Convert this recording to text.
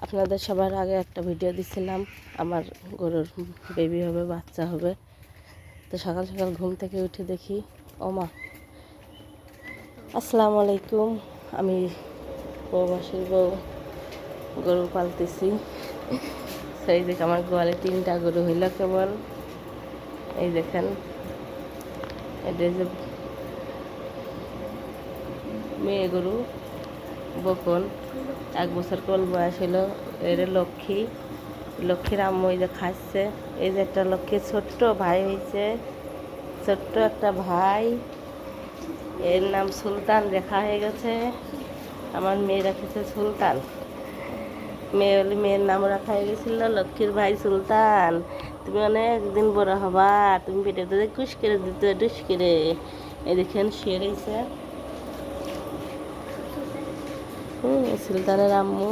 আপনাদের সবার আগে একটা ভিডিও দিছিলাম, আমার গরুর বেবি হবে, বাচ্চা হবে। তো সকাল সকাল ঘুম থেকে উঠে দেখি, ও মা, আসসালামু আলাইকুম, আমি প্রবাসীর বউ গরু পালতেছি। সেই দেখ আমার গোয়ালে 3টা গরু হইল কেবল। এই দেখেন, এটা যে মেয়ে গরু বকন, 1 বছর কোল বয়স হলো। এর লক্ষ্মীর আম্মু এই যে খাচ্ছে। এই যে একটা লক্ষ্মীর ছোট্ট ভাই হয়েছে, ছোট্ট একটা ভাই, এর নাম সুলতান রেখা হয়ে গেছে। আমার মেয়ে রেখেছে সুলতান। মেয়ের নাম রাখা হয়ে গেছিল লক্ষ্মীর ভাই সুলতান। তুমি অনেকদিন বড় হবা, তুমি পেটেতে কুশ করে দিতে ডুস করে। এই দেখেন শুয়ে রয়েছে সুলতানের আম্মু।